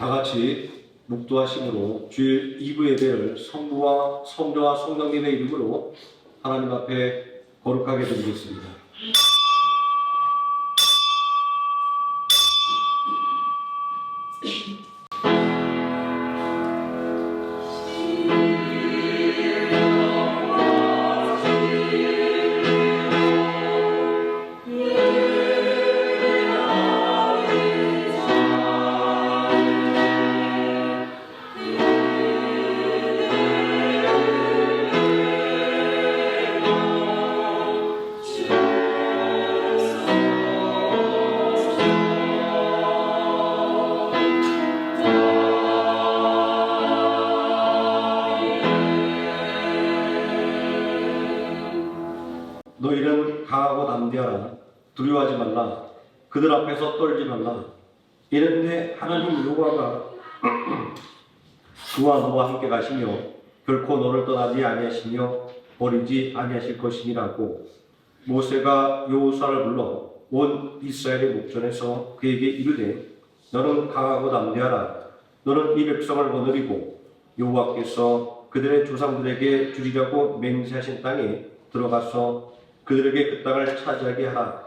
다 같이 묵도하심으로 주일 2부 예배를 성부와 성자와 성령님의 이름으로 하나님 앞에 거룩하게 드리겠습니다. 너희는 강하고 담대하라. 두려워하지 말라. 그들 앞에서 떨지 말라. 이는 내 하나님 여호와가 그와 너와 함께 가시며 결코 너를 떠나지 아니하시며 버리지 아니하실 것이니라고. 모세가 여호수아를 불러 온 이스라엘의 목전에서 그에게 이르되 너는 강하고 담대하라. 너는 이 백성을 거느리고 여호와께서 그들의 조상들에게 주리라고 맹세하신 땅에 들어가서 그들에게 그 땅을 차지하게 하라.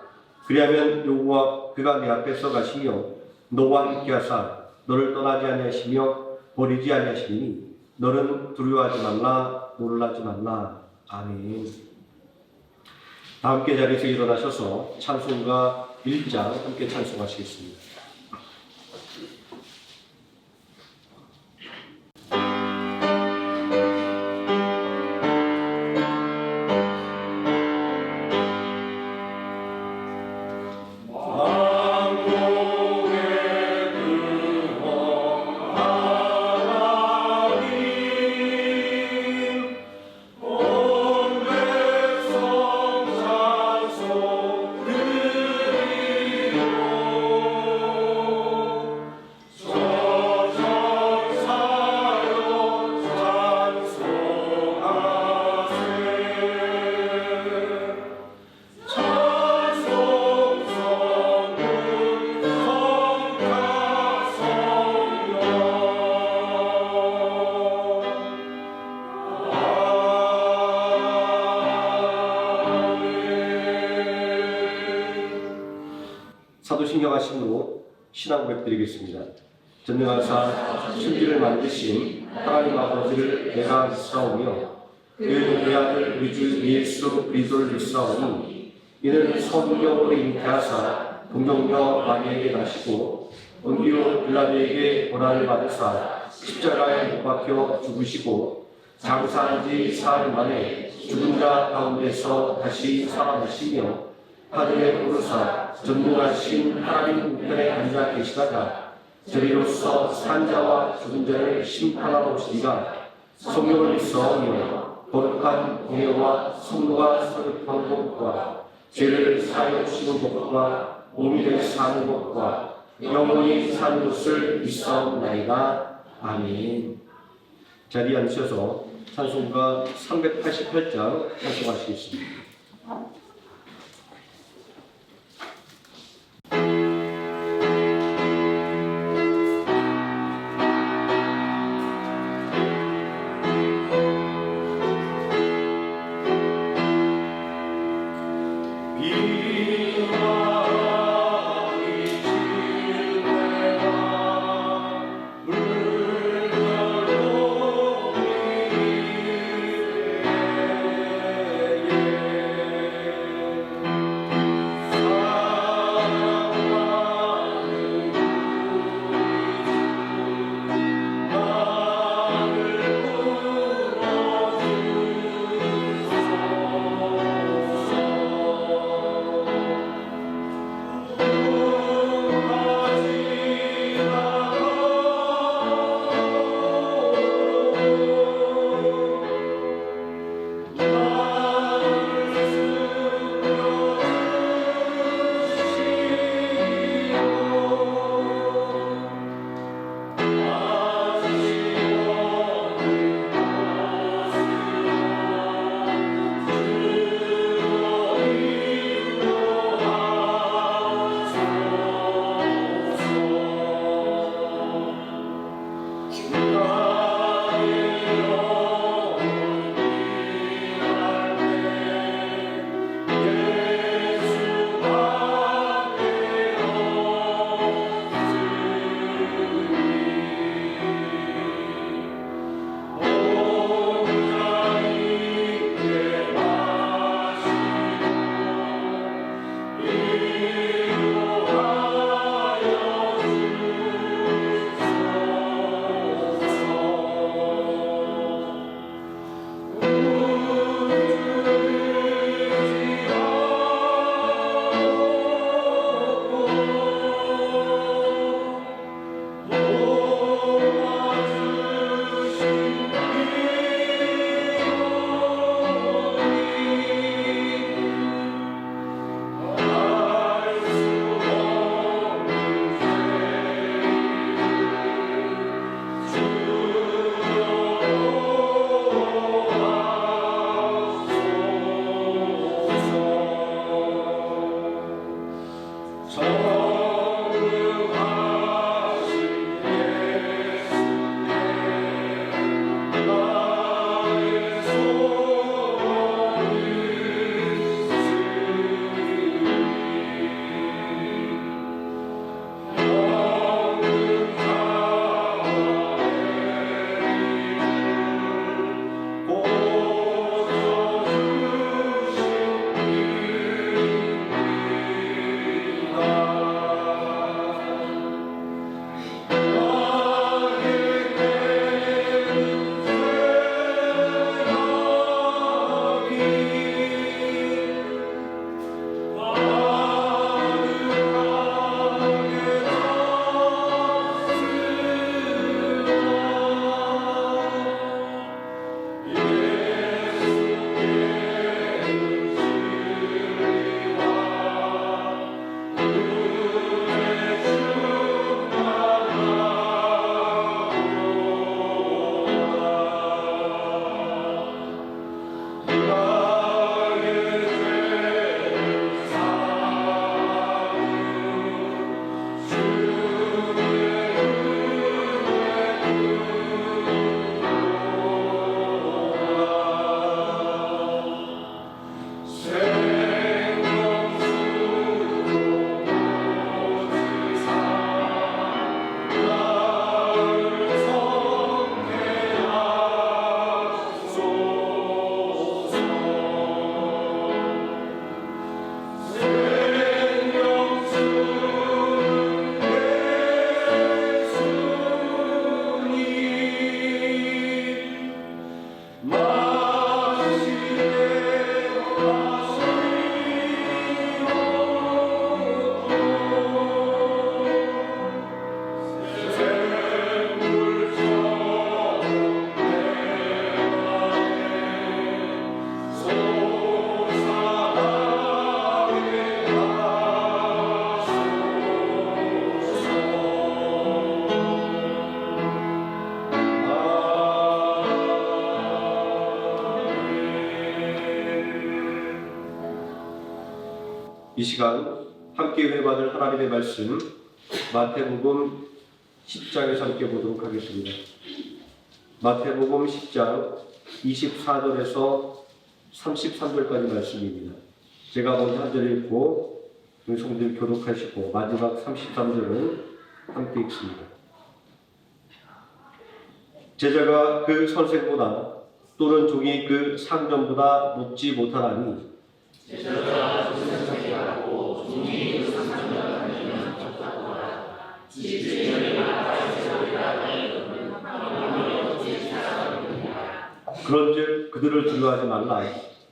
그리하면 여호와 그가 네 앞에서 가시며 너와 함께하사 너를 떠나지 아니하시며 버리지 아니하시니 너는 두려워하지 말라. 놀라지 말라. 아멘. 다 함께 자리에서 일어나셔서 찬송가 1장 함께 찬송하시겠습니다. 사도신경하심으로 신앙 고백드리겠습니다. 전능하사 천지를 만드신 하나님 아버지를 내가 믿사오며 그의 아들 우리 주 예수 그리스도를 믿사오니 이는 성령으로 잉태하사 동정녀 마리아에게 나시고 본디오 빌라도에게 고난을 받으사 십자가에 못 박혀 죽으시고 장사한 지 사흘 만에 죽은 자 가운데서 다시 살아나시며 하늘에 오르사 전능하신 하나님 우편에 앉아 계시다가 저리로서 산 자와 죽은 자를 심판하러 오시리가 성령을 믿사오며 거룩한 공예와 성도가 서립한 것과 죄를 사하여 주시는 것과 몸이 되 사는 것과 영원히 사는 것을 믿사옵나이다. 아멘. 자리에 앉으셔서 찬송가 388장 찬송하시겠습니다. 시간 함께 은혜 받을 하나님의 말씀 마태복음 10장에서 함께 보도록 하겠습니다. 마태복음 10장 24절에서 33절까지 말씀입니다. 제가 먼저 한 절 읽고 성도님 교독하시고 마지막 33절은 함께 읽습니다. 제자가 그 선생보다 또는 종이 그 상전보다 높지 못하나니 제자가 그 선생이라고 종이 그 상전보다 아니면 적다거나 그런즉 그들을 두려워하지 말라.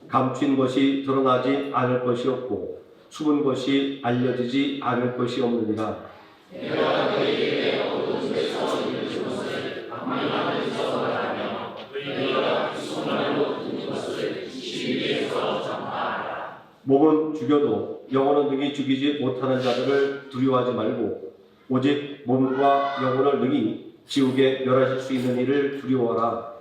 감춘 것이 드러나지 않을 것이 없고 숨은 것이 알려지지 않을 것이 없느니라. 내가 너희에게 어두운 데서 이르는 것을 광명한 데서 말하며 너희가 손으로 듣는 것을 시위에서 전파하라. 몸은 죽여도 영혼은 능히 죽이지 못하는 자들을 두려워하지 말고 오직 몸과 영혼을 능히 지옥에 멸하실 수 있는 이를 두려워하라.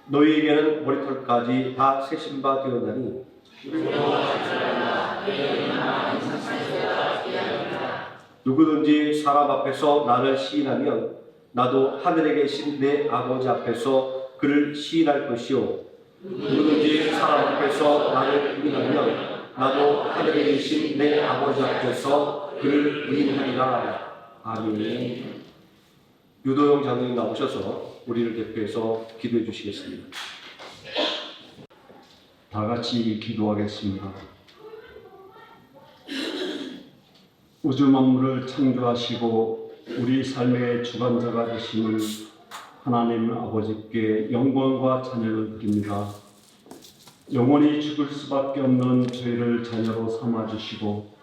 너희에게는 머리털까지 다 세신 바 되었나니 누구든지 사람 앞에서 나를 시인하면 나도 하늘에 계신 내 아버지 앞에서 그를 시인할 것이요 누구든지 사람 앞에서 나를 부인하면 나도 하늘에 계신 내 아버지 앞에서 그를 부인하리라. 아멘. 유도영 장로님 나오셔서 우리를 대표해서 기도해 주시겠습니다. 다 같이 기도하겠습니다. 우주 만물을 창조하시고 우리 삶의 주관자가 되시는 하나님 아버지께 영광과 찬양을 드립니다. 영원히 죽을 수밖에 없는 저희를 자녀로 삼아주시고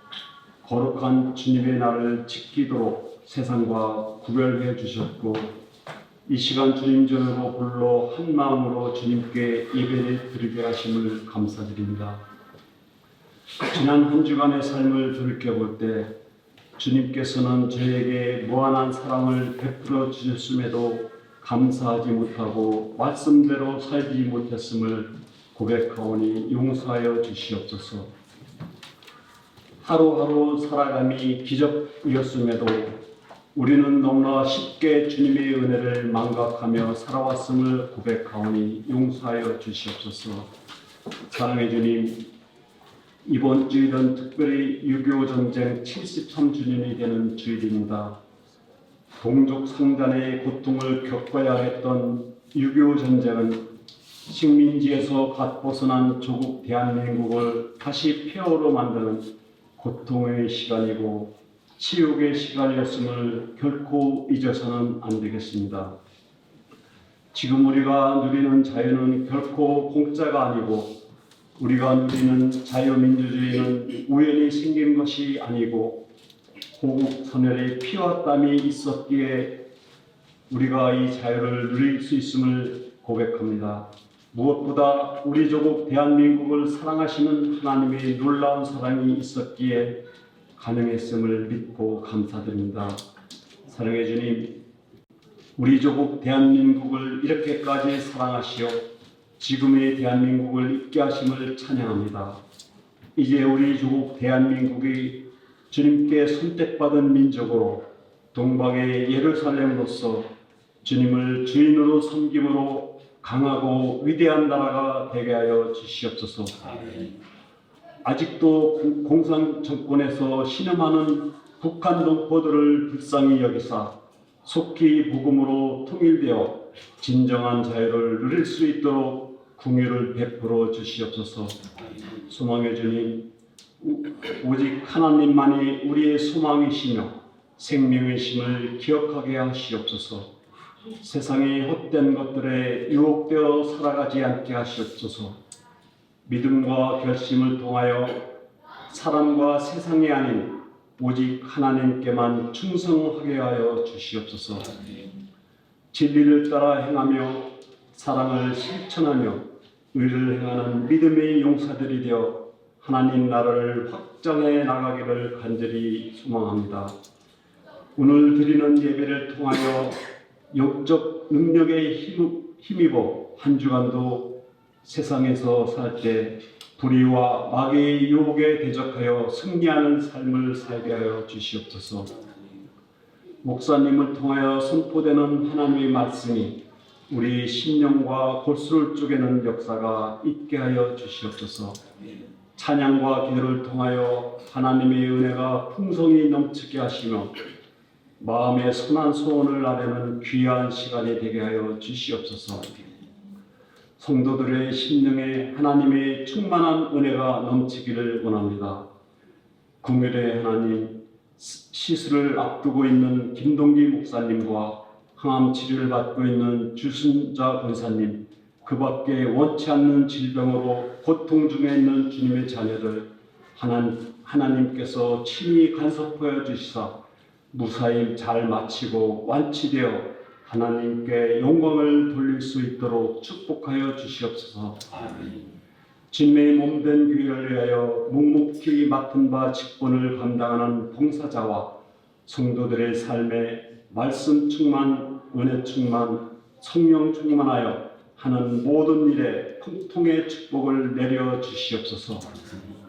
거룩한 주님의 날을 지키도록 세상과 구별해 주셨고 이 시간 주님 전으로 불러 한 마음으로 주님께 예배를 드리게 하심을 감사드립니다. 지난 한 주간의 삶을 돌이켜볼 때 주님께서는 저에게 무한한 사랑을 베풀어 주셨음에도 감사하지 못하고 말씀대로 살지 못했음을 고백하오니 용서하여 주시옵소서. 하루하루 살아감이 기적이었음에도 우리는 너무나 쉽게 주님의 은혜를 망각하며 살아왔음을 고백하오니 용서하여 주시옵소서. 사랑의 주님, 이번 주일은 특별히 6.25 전쟁 73주년이 되는 주일입니다. 동족 상잔의 고통을 겪어야 했던 6.25 전쟁은 식민지에서 갓 벗어난 조국 대한민국을 다시 폐허로 만드는 고통의 시간이고 치욕의 시간이었음을 결코 잊어서는 안 되겠습니다. 지금 우리가 누리는 자유는 결코 공짜가 아니고 우리가 누리는 자유민주주의는 우연히 생긴 것이 아니고 고국 선열의 피와 땀이 있었기에 우리가 이 자유를 누릴 수 있음을 고백합니다. 무엇보다 우리 조국 대한민국을 사랑하시는 하나님의 놀라운 사랑이 있었기에 가능했음을 믿고 감사드립니다. 사랑의 주님, 우리 조국 대한민국을 이렇게까지 사랑하시어 지금의 대한민국을 있게 하심을 찬양합니다. 이제 우리 조국 대한민국이 주님께 선택받은 민족으로 동방의 예루살렘으로서 주님을 주인으로 섬김으로 강하고 위대한 나라가 되게 하여 주시옵소서. 아직도 공산 정권에서 신음하는 북한 동포들을 불쌍히 여기사 속히 복음으로 통일되어 진정한 자유를 누릴 수 있도록 긍휼을 베풀어 주시옵소서. 소망의 주님, 오직 하나님만이 우리의 소망이시며 생명이심을 기억하게 하시옵소서. 세상의 헛된 것들에 유혹되어 살아가지 않게 하시옵소서. 믿음과 결심을 통하여 사람과 세상이 아닌 오직 하나님께만 충성하게 하여 주시옵소서. 진리를 따라 행하며 사랑을 실천하며 의를 행하는 믿음의 용사들이 되어 하나님 나라를 확장해 나가기를 간절히 소망합니다. 오늘 드리는 예배를 통하여 영적 능력에 힘입어 한 주간도 세상에서 살 때 불의와 마귀의 유혹에 대적하여 승리하는 삶을 살게 하여 주시옵소서. 목사님을 통하여 선포되는 하나님의 말씀이 우리 심령과 골수를 쪼개는 역사가 있게 하여 주시옵소서. 찬양과 기도를 통하여 하나님의 은혜가 풍성히 넘치게 하시며 마음의 선한 소원을 아뢰는 귀한 시간이 되게 하여 주시옵소서. 성도들의 심령에 하나님의 충만한 은혜가 넘치기를 원합니다. 긍휼의 하나님, 시술을 앞두고 있는 김동기 목사님과 항암 치료를 받고 있는 주순자 권사님, 그 밖에 원치 않는 질병으로 고통 중에 있는 주님의 자녀들 하나님께서 친히 간섭하여 주시사 무사히 잘 마치고 완치되어 하나님께 영광을 돌릴 수 있도록 축복하여 주시옵소서. 주님의 몸된 교회를 위하여 묵묵히 맡은 바 직분을 감당하는 봉사자와 성도들의 삶에 말씀 충만, 은혜 충만, 성령 충만하여 하는 모든 일에 통통의 축복을 내려 주시옵소서.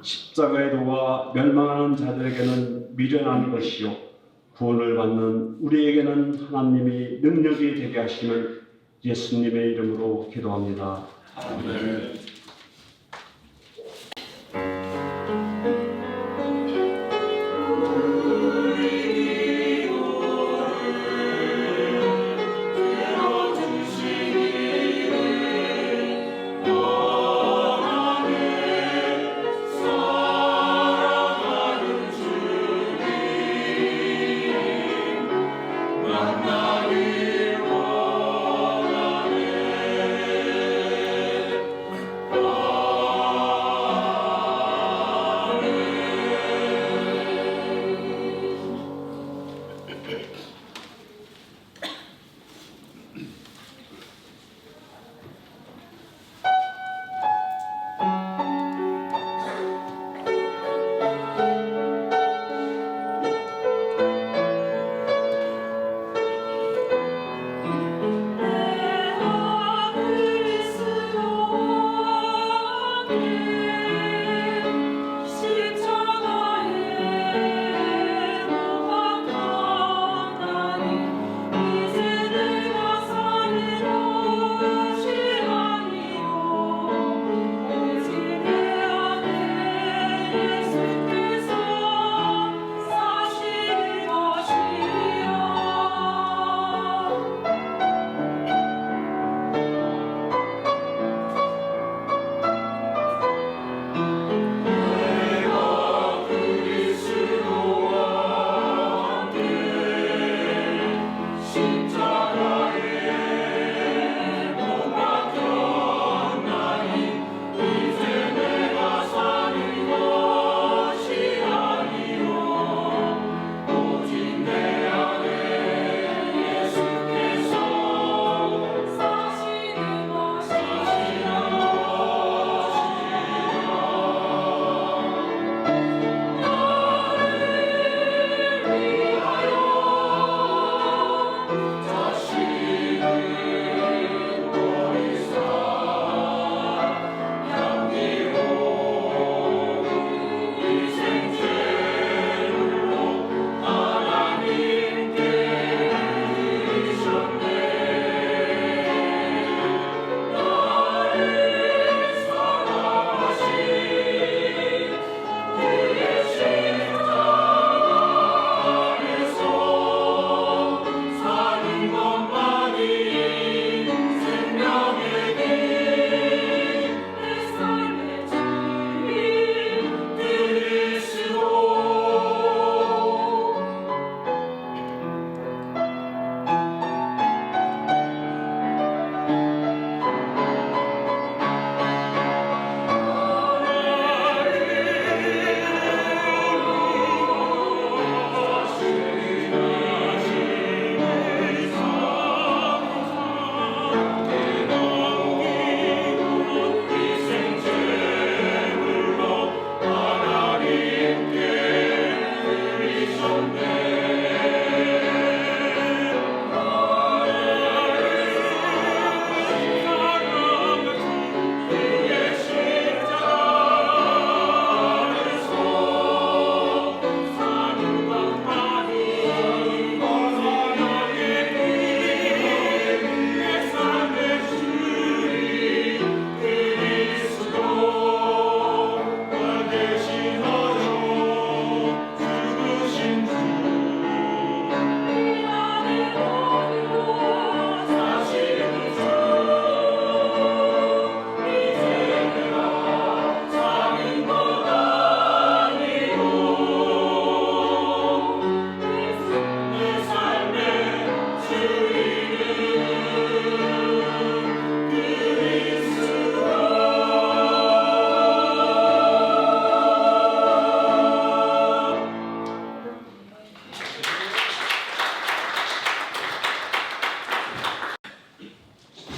십자가의 도가 멸망하는 자들에게는 미련한 것이요 구원을 받는 우리에게는 하나님이 능력이 되게 하시는 예수님의 이름으로 기도합니다. 아멘.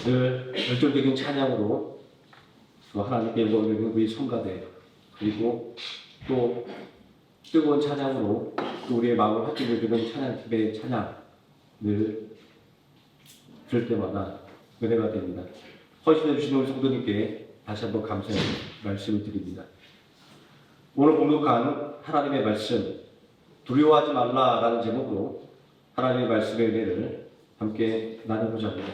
열정적인 찬양으로 또 하나님께 영광을 우리 성가대 그리고 또 뜨거운 찬양으로 또 우리의 마음을 확증해주는 찬양팀의 찬양을 들을 때마다 은혜가 됩니다. 헌신해 주신 우리 성도님께 다시 한번 감사의 말씀을 드립니다. 오늘 봉독한 하나님의 말씀 두려워하지 말라라는 제목으로 하나님의 말씀의 은혜를 함께 나누고자 합니다.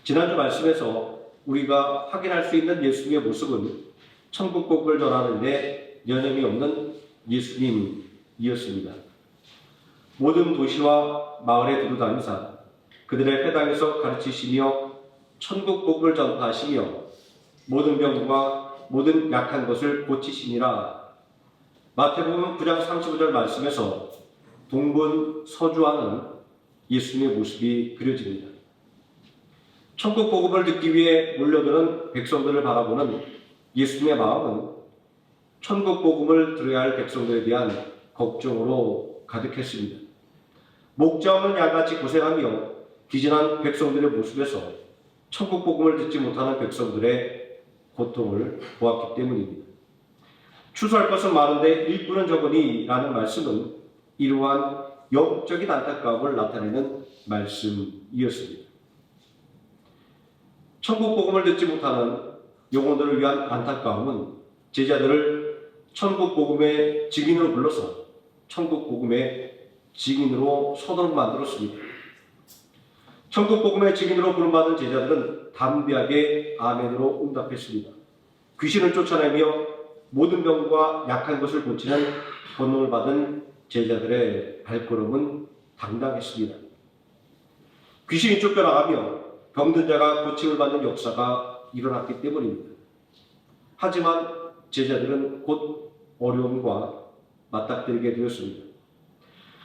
지난주 말씀에서 우리가 확인할 수 있는 예수님의 모습은 천국복을 전하는 데 여념이 없는 예수님이었습니다. 모든 도시와 마을에 두루다니사 그들의 회당에서 가르치시며 천국복을 전파하시며 모든 병과 모든 약한 것을 고치시니라. 마태복음 9장 35절 말씀에서 동분서주하는 예수님의 모습이 그려집니다. 천국 복음을 듣기 위해 몰려드는 백성들을 바라보는 예수님의 마음은 천국 복음을 들어야 할 백성들에 대한 걱정으로 가득했습니다. 목자 없는 양같이 고생하며 기진한 백성들의 모습에서 천국 복음을 듣지 못하는 백성들의 고통을 보았기 때문입니다. 추수할 것은 많은데 일꾼은 적으니 라는 말씀은 이러한 영적인 안타까움을 나타내는 말씀이었습니다. 천국 복음을 듣지 못하는 영혼들을 위한 안타까움은 제자들을 천국 복음의 증인으로 불러서 천국 복음의 증인으로 서도록 만들었습니다. 천국 복음의 증인으로 부름받은 제자들은 담대하게 아멘으로 응답했습니다. 귀신을 쫓아내며 모든 병과 약한 것을 고치는 권능을 받은 제자들의 발걸음은 당당했습니다. 귀신이 쫓겨나가며 병든 자가 고침을 받는 역사가 일어났기 때문입니다. 하지만 제자들은 곧 어려움과 맞닥뜨리게 되었습니다.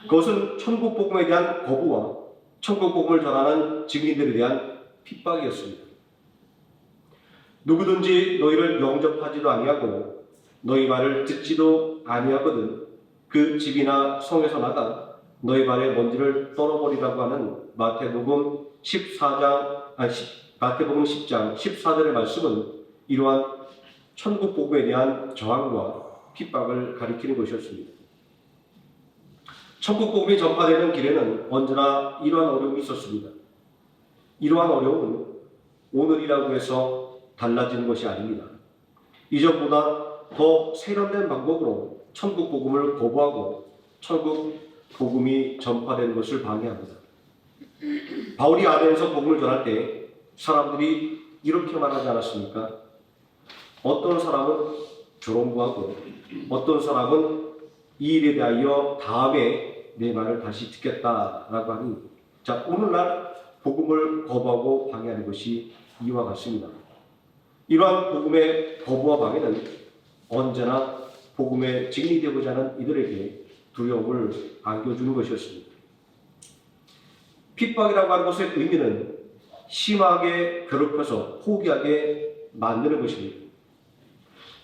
그것은 천국 복음에 대한 거부와 천국 복음을 전하는 증인들에 대한 핍박이었습니다. 누구든지 너희를 영접하지도 아니하고 너희 말을 듣지도 아니하거든 그 집이나 성에서 나가 너희 발에 먼지를 떨어버리라고 하는 마태복음 10장 14절의 말씀은 이러한 천국 복음에 대한 저항과 핍박을 가리키는 것이었습니다. 천국 복음이 전파되는 길에는 언제나 이러한 어려움이 있었습니다. 이러한 어려움은 오늘이라고 해서 달라지는 것이 아닙니다. 이전보다 더 세련된 방법으로 천국 복음을 거부하고 천국 복음이 전파되는 것을 방해합니다. 바울이 아덴에서 복음을 전할 때 사람들이 이렇게 말하지 않았습니까? 어떤 사람은 조롱구하고 어떤 사람은 이 일에 대하여 다음에 내 말을 다시 듣겠다라고 하니 자 오늘날 복음을 거부하고 방해하는 것이 이와 같습니다. 이러한 복음의 거부와 방해는 언제나 복음의 증인이 되고자 하는 이들에게 두려움을 안겨주는 것이었습니다. 핍박이라고 하는 것의 의미는 심하게 괴롭혀서 포기하게 만드는 것입니다.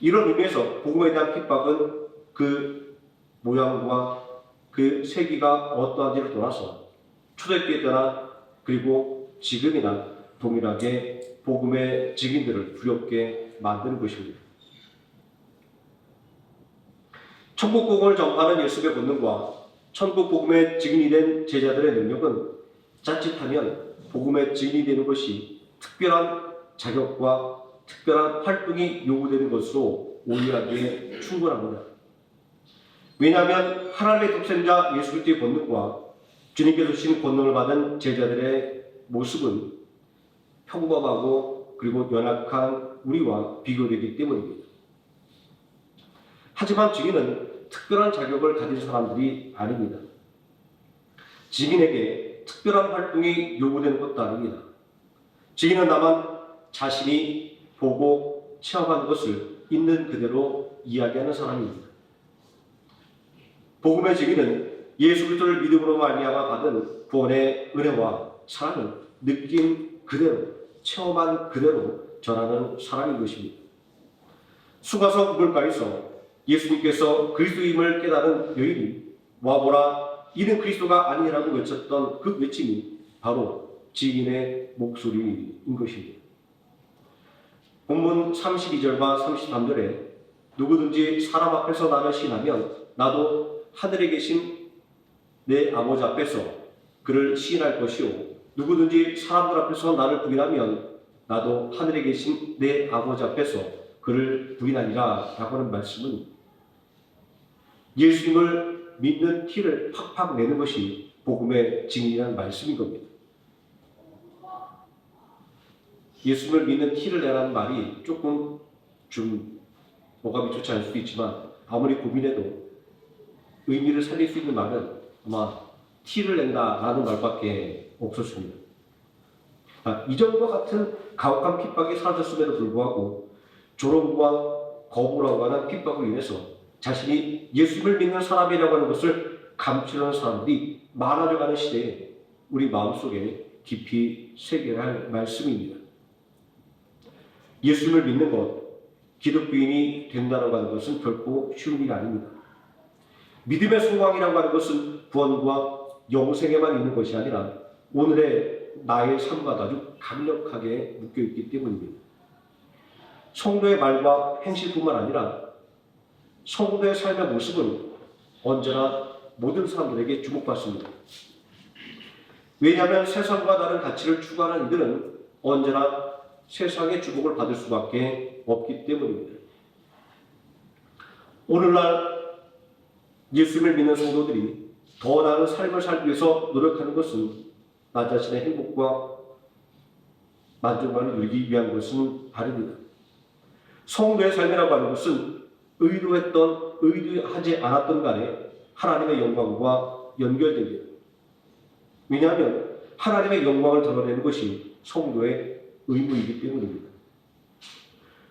이런 의미에서 복음에 대한 핍박은 그 모양과 그 세기가 어떠한지를 떠나서 초대교회 때나 그리고 지금이나 동일하게 복음의 증인들을 두렵게 만드는 것입니다. 천국 복음을 전파하는 예수의 본능과 천국 복음의 증인이 된 제자들의 능력은 자칫하면 복음의 증인이 되는 것이 특별한 자격과 특별한 활동이 요구되는 것으로 오해하기에 충분합니다. 왜냐하면 하나님의 독생자 예수 그리스도의 권능과 주님께서 주신 권능을 받은 제자들의 모습은 평범하고 그리고 연약한 우리와 비교되기 때문입니다. 하지만 증인은 특별한 자격을 가진 사람들이 아닙니다. 증인에게 특별한 활동이 요구되는 것도 아닙니다. 증인은 다만 자신이 보고 체험한 것을 있는 그대로 이야기하는 사람입니다. 복음의 증인은 예수 그리스도를 믿음으로 말미암아 받은 구원의 은혜와 사랑을 느낀 그대로 체험한 그대로 전하는 사람인 것입니다. 수가성 우물가에서 예수님께서 그리스도임을 깨달은 여인이 와보라 이는 그리스도가 아니라고 외쳤던 그 외침이 바로 증인의 목소리인 것입니다. 본문 32절과 33절에 누구든지 사람 앞에서 나를 시인하면 나도 하늘에 계신 내 아버지 앞에서 그를 시인할 것이요 누구든지 사람들 앞에서 나를 부인하면 나도 하늘에 계신 내 아버지 앞에서 그를 부인하리라 라고 하는 말씀은 예수님을 믿는 티를 팍팍 내는 것이 복음의 증인이라는 말씀인 겁니다. 예수님을 믿는 티를 내라는 말이 조금 좀 어감이 좋지 않을 수도 있지만 아무리 고민해도 의미를 살릴 수 있는 말은 아마 티를 낸다라는 말밖에 없었습니다. 이전과 같은 가혹한 핍박이 사라졌음에도 불구하고 조롱과 거부라고 하는 핍박으로 인해서 자신이 예수님을 믿는 사람이라고 하는 것을 감추려는 사람들이 많아져가는 시대에 우리 마음속에 깊이 새겨야 할 말씀입니다. 예수님을 믿는 것, 기독교인이 된다고 하는 것은 결코 쉬운 일이 아닙니다. 믿음의 소망이라고 하는 것은 구원과 영생에만 있는 것이 아니라 오늘의 나의 삶과 아주 강력하게 묶여있기 때문입니다. 성도의 말과 행실뿐만 아니라 성도의 삶의 모습은 언제나 모든 사람들에게 주목받습니다. 왜냐하면 세상과 다른 가치를 추구하는 이들은 언제나 세상의 주목을 받을 수밖에 없기 때문입니다. 오늘날 예수님을 믿는 성도들이 더 나은 삶을 살기 위해서 노력하는 것은 나 자신의 행복과 만족감을 누리기 위한 것은 아닙니다. 성도의 삶이라고 하는 것은 의도했던 의도하지 않았던 간에 하나님의 영광과 연결됩니다. 왜냐하면 하나님의 영광을 드러내는 것이 성도의 의무이기 때문입니다.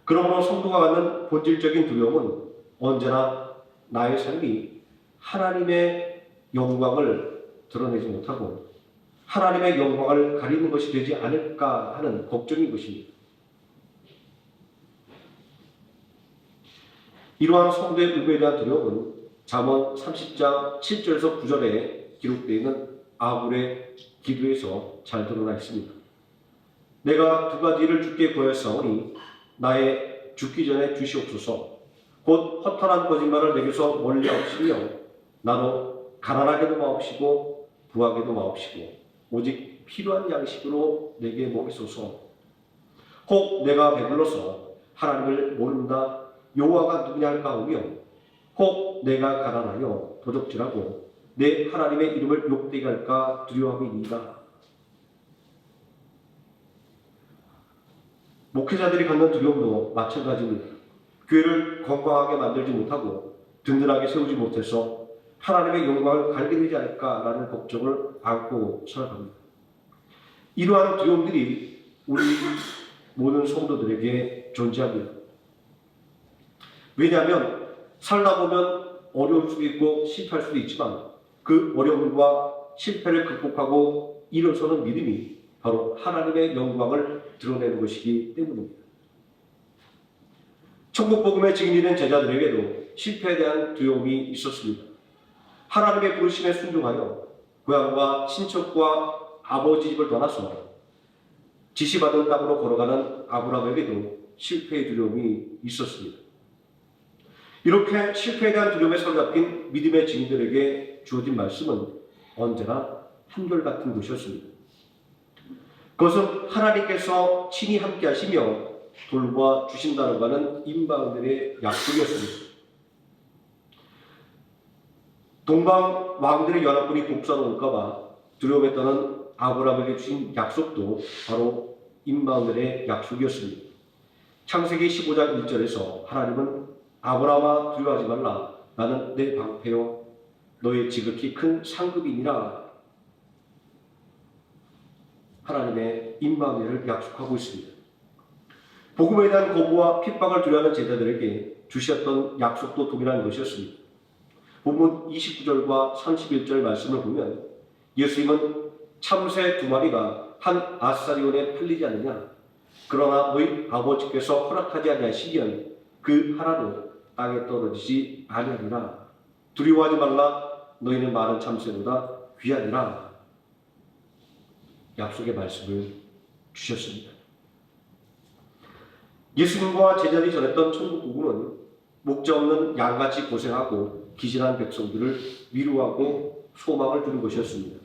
그러므로 성도가 갖는 본질적인 두려움은 언제나 나의 삶이 하나님의 영광을 드러내지 못하고 하나님의 영광을 가리는 것이 되지 않을까 하는 걱정인 것입니다. 이러한 성도의 의무에 대한 두려움은 잠언 30장 7절에서 9절에 기록되어 있는 아굴의 기도에서 잘 드러나 있습니다. 내가 두 가지를 주께 구하였사오니 나의 죽기 전에 주시옵소서. 곧 허탄한 거짓말을 내게서 멀리 하옵시며 나도 가난하게도 마옵시고 부하게도 마옵시고 오직 필요한 양식으로 내게 먹이소서. 혹 내가 배불러서 하나님을 모른다 여호와가 누구냐 할까 하며 혹 내가 가난하여 도적질하고 내 하나님의 이름을 욕되게 할까 두려워함이니이다. 목회자들이 갖는 두려움도 마찬가지입니다. 교회를 건강하게 만들지 못하고 든든하게 세우지 못해서 하나님의 영광을 갈게 되지 않을까라는 걱정을 안고 살아갑니다. 이러한 두려움들이 우리 모든 성도들에게 존재합니다. 왜냐하면 살다 보면 어려울 수도 있고 실패할 수도 있지만 그 어려움과 실패를 극복하고 일어서는 믿음이 바로 하나님의 영광을 드러내는 것이기 때문입니다. 천국복음의 증인이 된 제자들에게도 실패에 대한 두려움이 있었습니다. 하나님의 부르심에 순종하여 고향과 친척과 아버지 집을 떠나서 지시받은 땅으로 걸어가는 아브라함에게도 실패의 두려움이 있었습니다. 이렇게 실패에 대한 두려움에 사로잡힌 믿음의 증인들에게 주어진 말씀은 언제나 한결같은 것이었습니다. 그것은 하나님께서 친히 함께 하시며 돌보아 주신다는 것은 임마누엘의 약속이었습니다. 동방 왕들의 연합군이 복사로 올까봐 두려움했던 아브라함에게 주신 약속도 바로 임마누엘의 약속이었습니다. 창세기 15장 1절에서 하나님은 아브라함아 두려워하지 말라 나는 내 방패요 너의 지극히 큰 상급이니라 하나님의 임마누엘을 약속하고 있습니다. 복음에 대한 거부와 핍박을 두려워하는 제자들에게 주셨던 약속도 동일한 것이었습니다. 본문 29절과 31절 말씀을 보면 예수님은 참새 2마리가 한 아사리온에 팔리지 않느냐 그러나 너희 아버지께서 허락하지 아니하시면 그 하나도 땅에 떨어지지 아니하리라 두려워하지 말라 너희는 많은 참새보다 귀하니라 약속의 말씀을 주셨습니다. 예수님과 제자들이 전했던 천국 복음은 목자 없는 양같이 고생하고 기진한 백성들을 위로하고 소망을 주는 것이었습니다.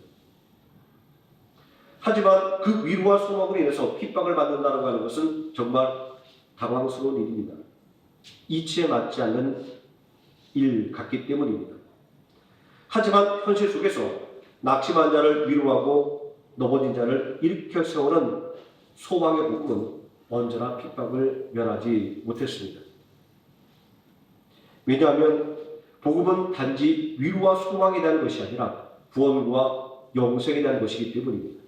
하지만 그 위로와 소망으로 인해서 핍박을 받는다고 하는 것은 정말 당황스러운 일입니다. 이치에 맞지 않는 일 같기 때문입니다. 하지만 현실 속에서 낙심한 자를 위로하고 넘어진 자를 일으켜 세우는 소망의 복음은 언제나 핍박을 면하지 못했습니다. 왜냐하면 복음은 단지 위로와 소망에 대한 것이 아니라 구원과 영생에 대한 것이기 때문입니다.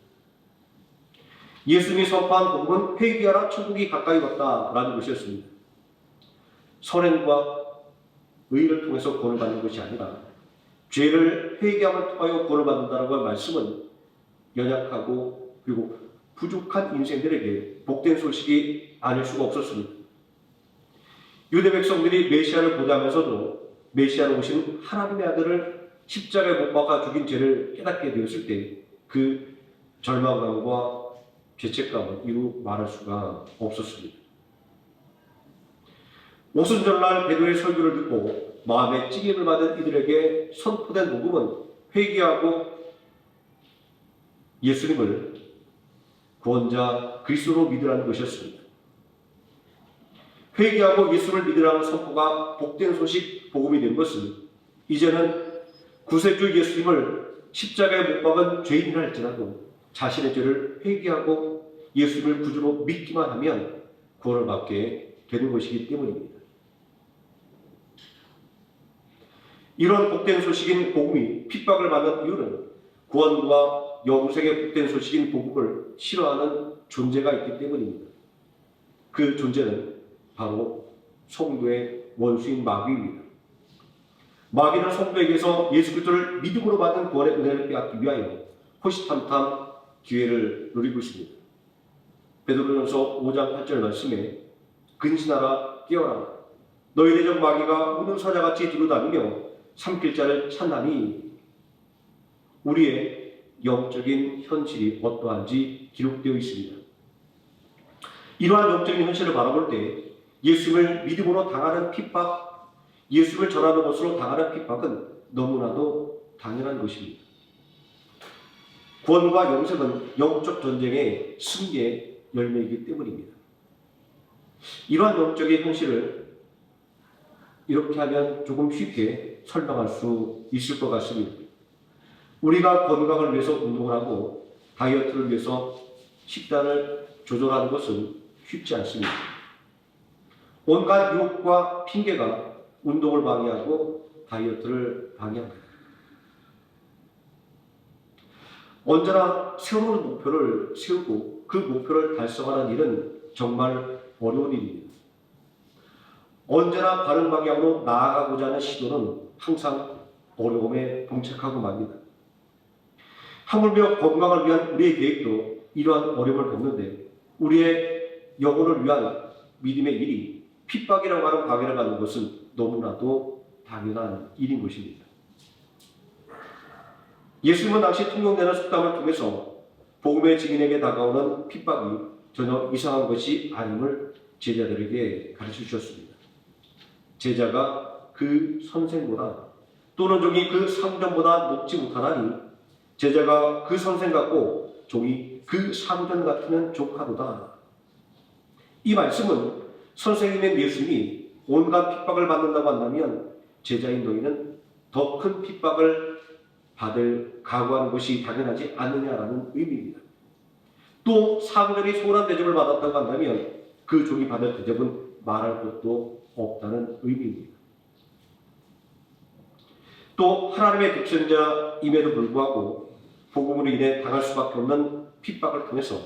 예수님이 선포한 복음은 회개하라 천국이 가까이 왔다라는 것이었습니다. 선행과 의를 통해서 구원을 받는 것이 아니라 죄를 회개함을 통하여 구원을 받는다는 말씀은 연약하고 그리고 부족한 인생들에게 복된 소식이 아닐 수가 없었습니다. 유대 백성들이 메시아를 보다하면서도 메시아로 오신 하나님의 아들을 십자가에 못 박아 죽인 죄를 깨닫게 되었을 때 그 절망감과 죄책감을 이루 말할 수가 없었습니다. 오순절날 베드로의 설교를 듣고 마음에 찔림을 받은 이들에게 선포된 복음은 회개하고 예수님을 구원자 그리스도로 믿으라는 것이었습니다. 회개하고 예수를 믿으라는 선포가 복된 소식 복음이 된 것은 이제는 구세주 예수님을 십자가에 못 박은 죄인이라 할지라도 자신의 죄를 회개하고 예수님을 구주로 믿기만 하면 구원을 받게 되는 것이기 때문입니다. 이런 복된 소식인 복음이 핍박을 받는 이유는 구원과 영생의 복된 소식인 복음을 싫어하는 존재가 있기 때문입니다. 그 존재는 바로 성도의 원수인 마귀입니다. 마귀는 성도에게서 예수 그리스도를 믿음으로 받은 구원의 은혜를 빼앗기 위하여 호시탐탐 기회를 노리고 있습니다. 베드로전서 5장 8절 말씀에 근신하라 깨어라 너희 대적 마귀가 우는 사자같이 두루다니며 삼킬 자를 찾나니 우리의 영적인 현실이 어떠한지 기록되어 있습니다. 이러한 영적인 현실을 바라볼 때 예수님을 믿음으로 당하는 핍박, 예수님을 전하는 것으로 당하는 핍박은 너무나도 당연한 것입니다. 구원과 영생은 영적 전쟁의 승리의 열매이기 때문입니다. 이러한 영적인 현실을 이렇게 하면 조금 쉽게 설명할 수 있을 것 같습니다. 우리가 건강을 위해서 운동을 하고 다이어트를 위해서 식단을 조절하는 것은 쉽지 않습니다. 온갖 유혹과 핑계가 운동을 방해하고 다이어트를 방해합니다. 언제나 새로운 목표를 세우고 그 목표를 달성하는 일은 정말 어려운 일입니다. 언제나 바른 방향으로 나아가고자 하는 시도는 항상 어려움에 봉착하고 맙니다. 하물며 건강을 위한 우리의 계획도 이러한 어려움을 겪는데 우리의 영혼을 위한 믿음의 일이 핍박이라고 하는 방해를 받는 것은 너무나도 당연한 일인 것입니다. 예수님은 당시 통용되는 속담을 통해서 복음의 증인에게 다가오는 핍박이 전혀 이상한 것이 아님을 제자들에게 가르쳐 주셨습니다. 제자가 그 선생보다 또는 종이 그 상전보다 높지 못하나니 제자가 그 선생 같고 종이 그 상전 같으면 족하도다. 이 말씀은 선생님인 예수님이 온갖 핍박을 받는다고 한다면 제자인 너희는 더 큰 핍박을 받을 각오하는 것이 당연하지 않느냐라는 의미입니다. 또 상전이 소홀한 대접을 받았다고 한다면 그 종이 받을 대접은 말할 것도 없다는 의미입니다. 또 하나님의 백성자임에도 불구하고 복음으로 인해 당할 수밖에 없는 핍박을 통해서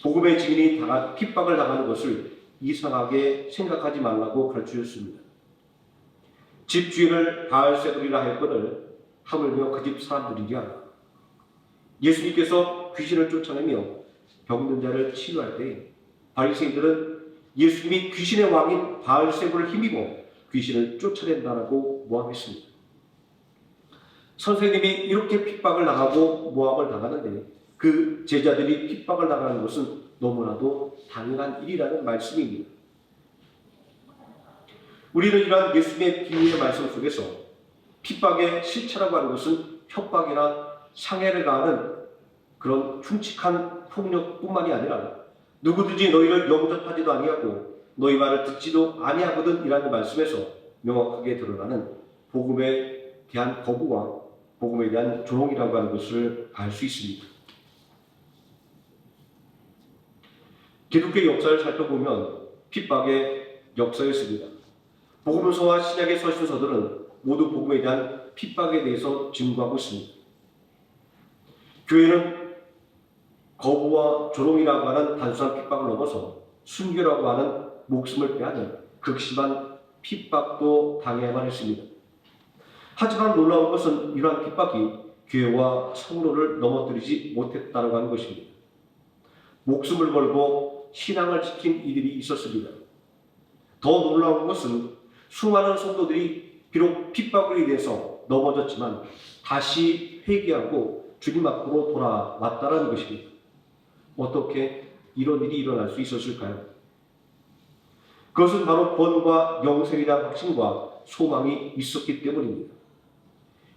복음의 증인이 핍박을 당하는 것을 이상하게 생각하지 말라고 가르쳐주셨습니다. 집 주인을 바알세불이라 했거늘 하물며 그 집 사람들이랴. 예수님께서 귀신을 쫓아내며 병든 자를 치료할 때 바리새인들은 예수님이 귀신의 왕인 바알세불을 힘입어 귀신을 쫓아낸다라고 모함했습니다. 선생님이 이렇게 핍박을 당하고 모함을 당하는데 그 제자들이 핍박을 당하는 것은 너무나도 당연한 일이라는 말씀입니다. 우리는 이러한 예수님의 비유의 말씀 속에서 핍박의 실체라고 하는 것은 협박이나 상해를 가하는 그런 흉측한 폭력뿐만이 아니라 누구든지 너희를 영접하지도 아니하고 너희 말을 듣지도 아니하거든 이라는 말씀에서 명확하게 드러나는 복음에 대한 거부와 복음에 대한 조롱이라고 하는 것을 알 수 있습니다. 기독교의 역사를 살펴보면 핍박의 역사였습니다. 복음서와 신약의 서신서들은 모두 복음에 대한 핍박에 대해서 증거하고 있습니다. 교회는 거부와 조롱이라고 하는 단순한 핍박을 넘어서 순교라고 하는 목숨을 빼앗는 극심한 핍박도 당해야만 했습니다. 하지만 놀라운 것은 이러한 핍박이 교회와 성도를 넘어뜨리지 못했다고 하는 것입니다. 목숨을 걸고 신앙을 지킨 이들이 있었습니다. 더 놀라운 것은 수많은 성도들이 비록 핍박으로 인해서 넘어졌지만 다시 회개하고 주님 앞으로 돌아왔다는 것입니다. 어떻게 이런 일이 일어날 수 있었을까요? 그것은 바로 구원과 영생에 대한 확신과 소망이 있었기 때문입니다.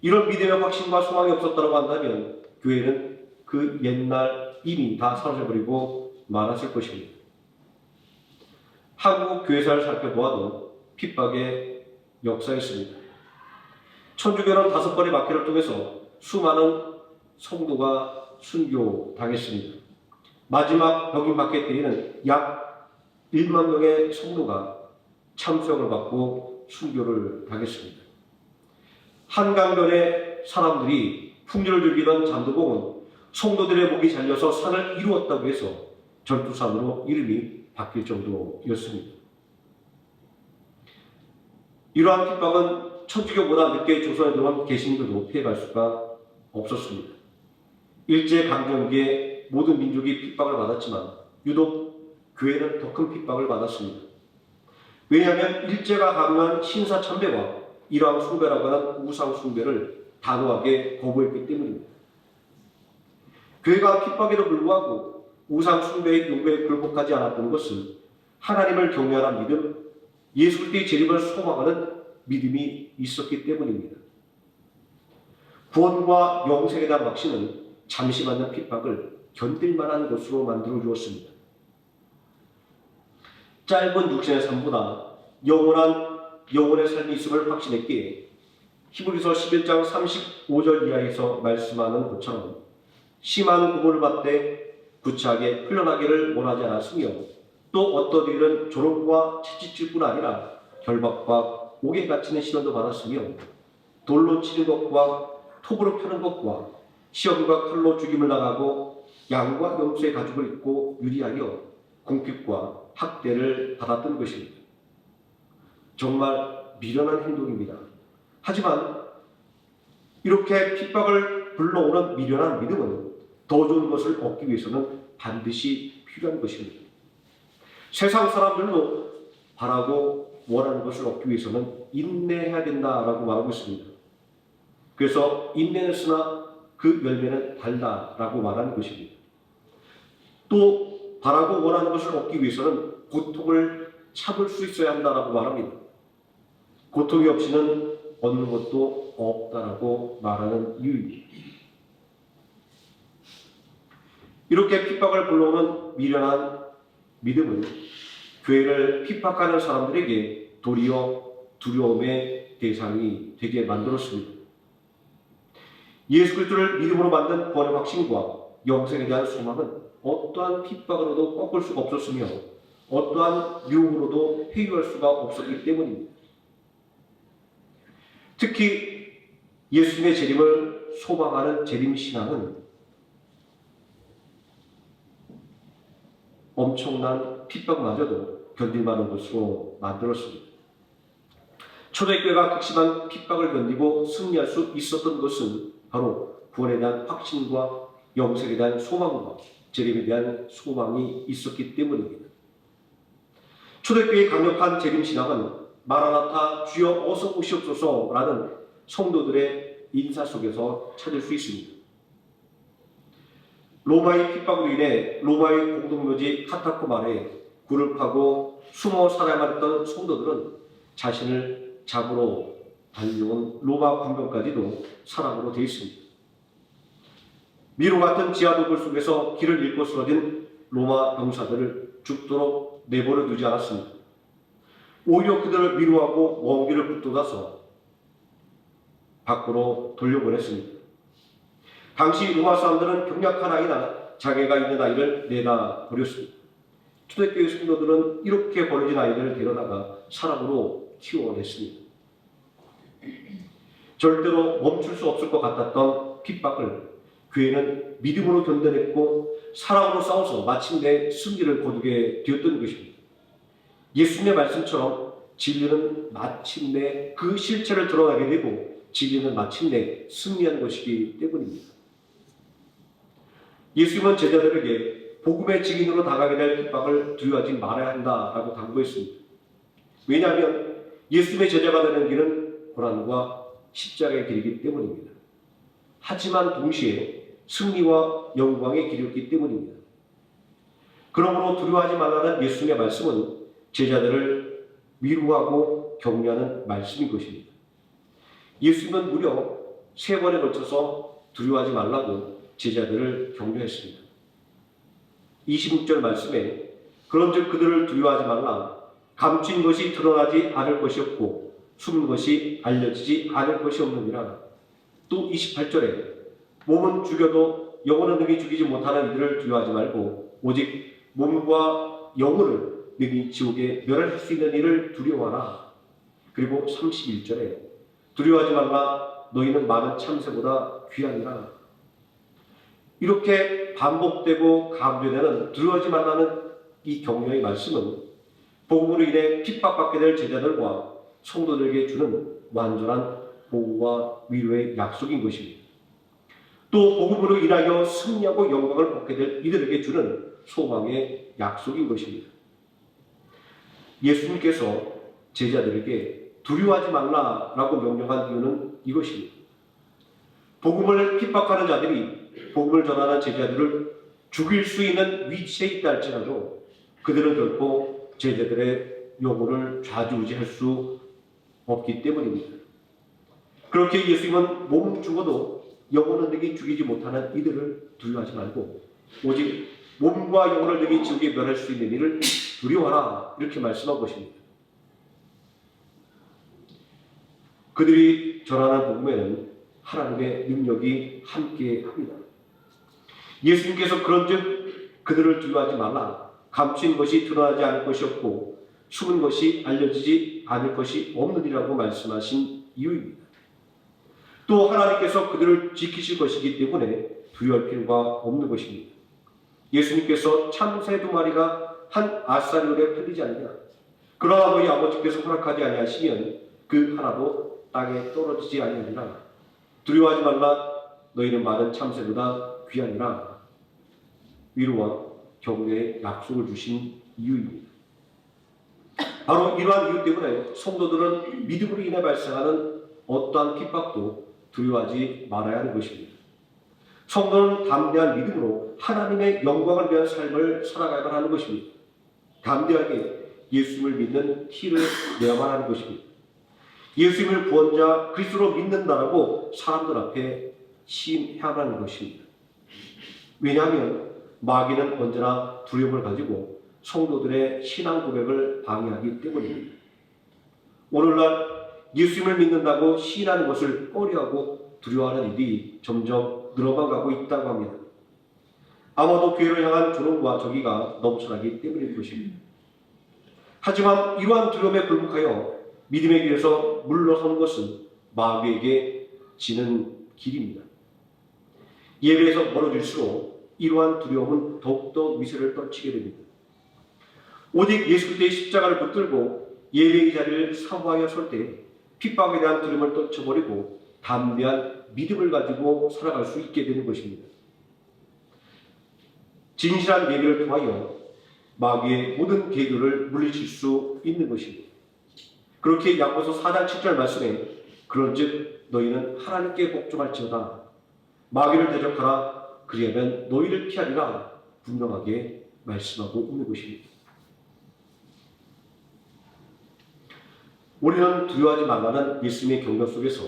이런 믿음의 확신과 소망이 없었다고 한다면 교회는 그 옛날 이미 다 사라져버리고 말았을 것입니다. 한국 교회사를 살펴보아도 핍박의 역사였습니다. 천주교는 5번의 박해를 통해서 수많은 성도가 순교당했습니다. 마지막 벽인 박해 때에는 약 1만 명의 성도가 참수형을 받고 순교를 당했습니다. 한강변의 사람들이 풍류를 즐기던 잠도봉은 성도들의 목이 잘려서 산을 이루었다고 해서 전투산으로 이름이 바뀔 정도였습니다. 이러한 핍박은 천주교보다 늦게 조선에 들어온 개신교도 피해갈 수가 없었습니다. 일제강점기에 모든 민족이 핍박을 받았지만 유독 교회는 더 큰 핍박을 받았습니다. 왜냐하면 일제가 강요한 신사참배와 이러한 숭배라고 하는 우상 숭배를 단호하게 거부했기 때문입니다. 교회가 핍박에도 불구하고 우상 숭배의 요구에 굴복하지 않았던 것은 하나님을 경외하는 믿음, 예수 그리스도의 재림을 소망하는 믿음이 있었기 때문입니다. 구원과 영생에 대한 확신은 잠시 받는 핍박을 견딜 만한 것으로 만들어 주었습니다. 짧은 육신의 삶보다 영원의 삶이 있음을 확신했기에 히브리서 11장 35절 이하에서 말씀하는 것처럼 심한 고문을 받되 구차하게 풀려나기를 원하지 않았으며 또 어떤 일은 조롱과 채찍질 뿐 아니라 결박과 옥에 갇히는 시련도 받았으며 돌로 치는 것과 톱으로 펴는 것과 시험과 칼로 죽임을 당하고 양과 염소의 가죽을 입고 유리하여 궁핍과 학대를 받았던 것입니다. 정말 미련한 행동입니다. 하지만 이렇게 핍박을 불러오는 미련한 믿음은 더 좋은 것을 얻기 위해서는 반드시 필요한 것입니다. 세상 사람들도 바라고 원하는 것을 얻기 위해서는 인내해야 된다라고 말하고 있습니다. 그래서 인내는 쓰나 그 열매는 달다라고 말하는 것입니다. 또 바라고 원하는 것을 얻기 위해서는 고통을 참을 수 있어야 한다라고 말합니다. 고통이 없이는 얻는 것도 없다라고 말하는 이유입니다. 이렇게 핍박을 불러오는 미련한 믿음은 교회를 핍박하는 사람들에게 도리어 두려움의 대상이 되게 만들었습니다. 예수 그리스도를 믿음으로 만든 구원의 확신과 영생에 대한 소망은 어떠한 핍박으로도 꺾을 수가 없었으며 어떠한 유혹으로도 회유할 수가 없었기 때문입니다. 특히 예수님의 재림을 소망하는 재림신앙은 엄청난 핍박마저도 견딜만한 것으로 만들었습니다. 초대교회가 극심한 핍박을 견디고 승리할 수 있었던 것은 바로 구원에 대한 확신과 영생에 대한 소망과 재림에 대한 소망이 있었기 때문입니다. 초대교회의 강력한 재림신앙은 마라나타 주여 어서 오시옵소서라는 성도들의 인사 속에서 찾을 수 있습니다. 로마의 핍박으로 인해 로마의 공동묘지 카타콤 아래 굴을 파고 숨어 살아야만 했던 성도들은 자신을 잡으러 달려온 로마 군병까지도 사랑으로 되어 있습니다. 미로 같은 지하도굴 속에서 길을 잃고 쓰러진 로마 병사들을 죽도록 내버려 두지 않았습니다. 오히려 그들을 위로하고 먼 길을 붙돋아서 밖으로 돌려보냈습니다. 당시 로마 사람들은 병약한 아이나 장애가 있는 아이를 내다 버렸습니다. 초대교회 성도들은 이렇게 버려진 아이들을 데려다가 사랑으로 키워냈습니다. 절대로 멈출 수 없을 것 같았던 핍박을 교회는 믿음으로 견뎌냈고 사랑으로 싸워서 마침내 승리를 거두게 되었던 것입니다. 예수님의 말씀처럼 진리는 마침내 그 실체를 드러나게 되고 진리는 마침내 승리하는 것이기 때문입니다. 예수님은 제자들에게 복음의 증인으로 다가게 될 핍박을 두려워하지 말아야 한다라고 당부했습니다. 왜냐하면 예수님의 제자가 되는 길은 고난과 십자가의 길이기 때문입니다. 하지만 동시에 승리와 영광의 길이었기 때문입니다. 그러므로 두려워하지 말라는 예수님의 말씀은 제자들을 위로하고 격려하는 말씀인 것입니다. 예수님은 무려 3번에 걸쳐서 두려워하지 말라고 제자들을 격려했습니다. 26절 말씀에 그런즉 그들을 두려워하지 말라. 감춘 것이 드러나지 않을 것이 없고 숨은 것이 알려지지 않을 것이 없느니라. 또 28절에 몸은 죽여도 영혼은 능히 죽이지 못하는 이들을 두려워하지 말고 오직 몸과 영혼을 능히 지옥에 멸할 수 있는 이를 두려워하라. 그리고 31절에 두려워하지 말라. 너희는 많은 참새보다 귀하니라. 이렇게 반복되고 강조되는 두려워하지 말라는 이 격려의 말씀은 복음으로 인해 핍박받게 될 제자들과 성도들에게 주는 완전한 보호와 위로의 약속인 것입니다. 또 복음으로 인하여 승리하고 영광을 얻게 될 이들에게 주는 소망의 약속인 것입니다. 예수님께서 제자들에게 두려워하지 말라라고 명령한 이유는 이것입니다. 복음을 핍박하는 자들이 복음을 전하는 제자들을 죽일 수 있는 위치에 있다 할지라도 그들은 결코 제자들의 영혼을 좌지우지할 수 없기 때문입니다. 그렇게 예수님은 몸 죽어도 영혼은 능히 죽이지 못하는 이들을 두려워하지 말고 오직 몸과 영혼을 능히 지옥에 멸할 수 있는 이를 두려워하라 이렇게 말씀한 것입니다. 그들이 전하는 복음에는 하나님의 능력이 함께합니다. 예수님께서 그런즉 그들을 두려워하지 말라. 감춘 것이 드러나지 않을 것이 없고 숨은 것이 알려지지 않을 것이 없느니라고 말씀하신 이유입니다. 또 하나님께서 그들을 지키실 것이기 때문에 두려워할 필요가 없는 것입니다. 예수님께서 참새 2마리가 한 아싸리에 팔리지 않느냐. 그러나 너희 아버지께서 허락하지 아니하시면 그 하나도 땅에 떨어지지 아니하리라. 두려워하지 말라. 너희는 많은 참새보다 귀하니라. 위로와 격려의 약속을 주신 이유입니다. 바로 이러한 이유 때문에 성도들은 믿음으로 인해 발생하는 어떠한 핍박도 두려워하지 말아야 하는 것입니다. 성도는 담대한 믿음으로 하나님의 영광을 위한 삶을 살아가야만 하는 것입니다. 담대하게 예수님을 믿는 티를 내야만 하는 것입니다. 예수님을 구원자 그리스도로 믿는다라고 사람들 앞에 시인해야만 하는 것입니다. 왜냐하면 마귀는 언제나 두려움을 가지고 성도들의 신앙 고백을 방해하기 때문입니다. 오늘날 예수님을 믿는다고 시인하는 것을 꺼려하고 두려워하는 일이 점점 늘어만 가고 있다고 합니다. 아마도 교회를 향한 조롱과 저기가 넘쳐나기 때문일 것입니다. 하지만 이러한 두려움에 굴복하여 믿음의 길에서 물러서는 것은 마귀에게 지는 길입니다. 예배에서 멀어질수록 이러한 두려움은 더욱더 위세를 떨치게 됩니다. 오직 예수 그리스도의 십자가를 붙들고 예배의 자리를 사모하여 설 때 핍박에 대한 두려움을 떨쳐버리고 담대한 믿음을 가지고 살아갈 수 있게 되는 것입니다. 진실한 예배를 통하여 마귀의 모든 계교를 물리칠 수 있는 것입니다. 그렇게 야고보서 4장 7절 말씀에 그런즉 너희는 하나님께 복종할지어다 마귀를 대적하라 그리하면 너희를 피하리라 분명하게 말씀하고 있는 것입니다. 우리는 두려워하지 말라는 예수님의 경고 속에서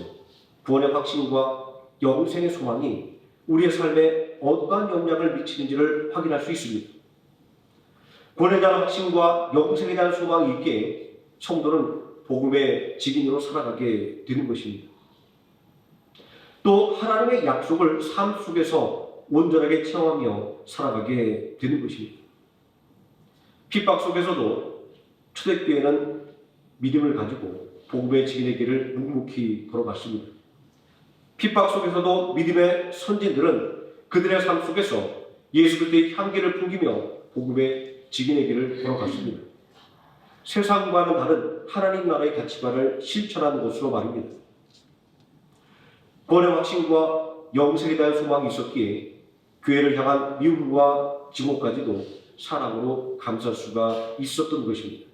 구원의 확신과 영생의 소망이 우리의 삶에 어떠한 영향을 미치는지를 확인할 수 있습니다. 구원에 대한 확신과 영생에 대한 소망이 있기에 성도는 복음의 직인으로 살아가게 되는 것입니다. 또 하나님의 약속을 삶 속에서 온전하게 체험하며 살아가게 되는 것입니다. 핍박 속에서도 초대교회는 믿음을 가지고 복음의 직인의 길을 묵묵히 걸어갔습니다. 핍박 속에서도 믿음의 선진들은 그들의 삶 속에서 예수 그리스도의 향기를 풍기며 복음의 직인의 길을 걸어갔습니다. 세상과는 다른 하나님 나라의 가치관을 실천하는 것으로 말입니다. 구원의 확신과 영생에 대한 소망이 있었기에 교회를 향한 미움과 증오까지도 사랑으로 감쌀 수가 있었던 것입니다.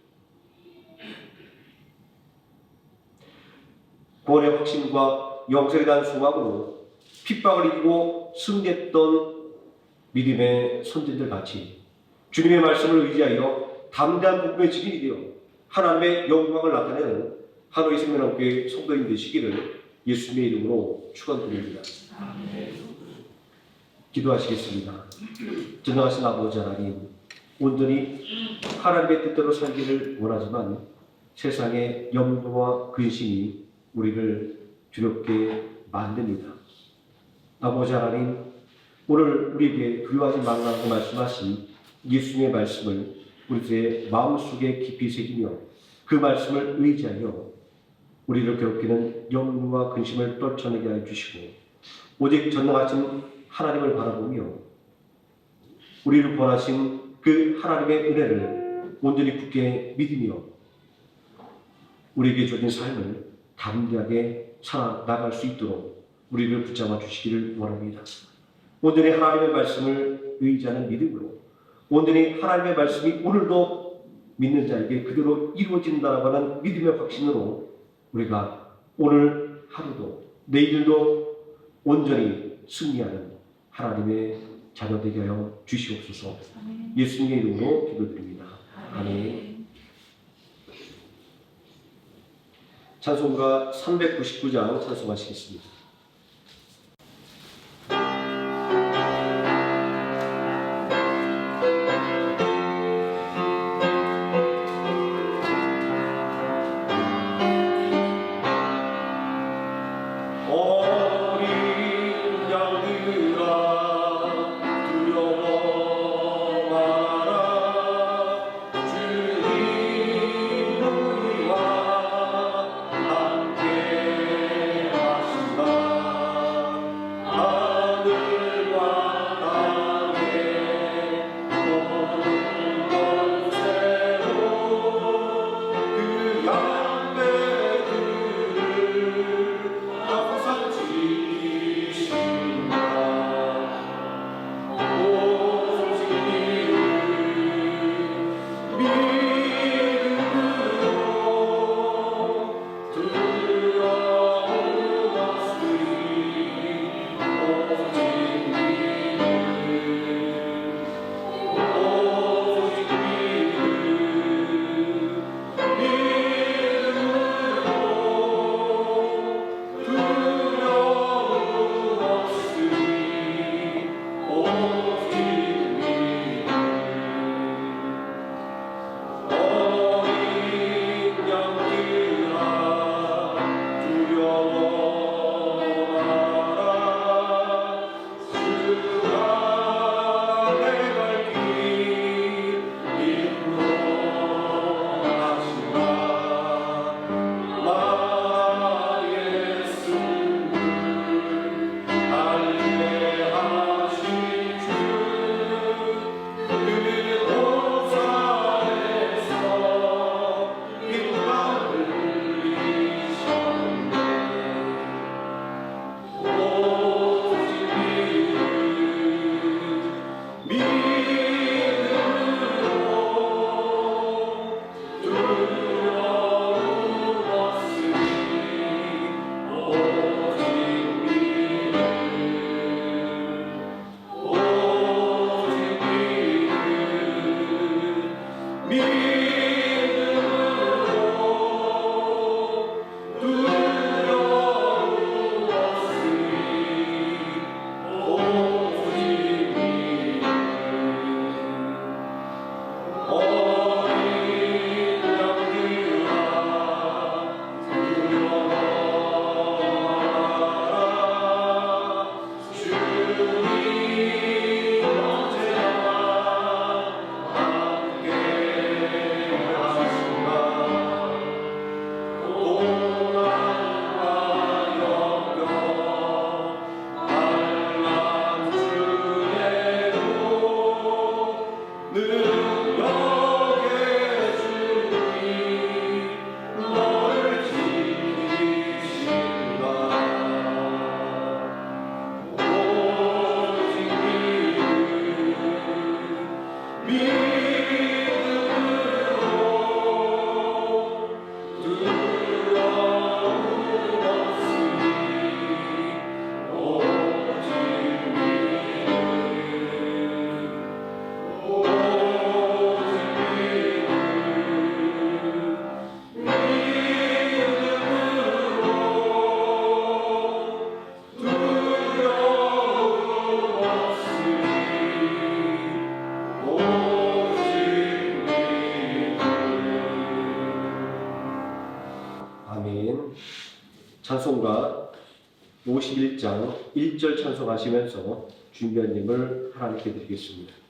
구원의 확신과 영생에 대한 소망으로 핍박을 이기고 승리했던 믿음의 선진들 같이 주님의 말씀을 의지하여 담대한 복음의 직인이 되어 하나님의 영광을 나타내는 하노이 생명학교의 성도인 되시기를 예수님의 이름으로 축원드립니다. 기도하시겠습니다. 전능하신 아버지 하나님, 온전히 하나님의 뜻대로 살기를 원하지만 세상의 염려와 근심이 우리를 두렵게 만듭니다. 아버지 하나님, 오늘 우리에게 두려워하지 말라고 말씀하신 예수님의 말씀을 우리의 마음속에 깊이 새기며 그 말씀을 의지하여 우리를 괴롭히는 염려와 근심을 떨쳐내게 하여 주시고 오직 전능하신 하나님을 바라보며 우리를 구원하신 그 하나님의 은혜를 온전히 굳게 믿으며 우리에게 주어진 삶을 담대하게 살아나갈 수 있도록 우리를 붙잡아 주시기를 원합니다. 온전히 하나님의 말씀을 의지하는 믿음으로 온전히 하나님의 말씀이 오늘도 믿는 자에게 그대로 이루어진다라고 하는 믿음의 확신으로 우리가 오늘 하루도 내일도 온전히 승리하는 하나님의 자녀 되게 하여 주시옵소서. 예수님의 이름으로 기도드립니다. 아멘. 찬송가 399장 찬송하시겠습니다. 함께 하신다. 아멘. 찬송가 51장 1절 찬송하시면서 준비한님을 하나님께 드리겠습니다.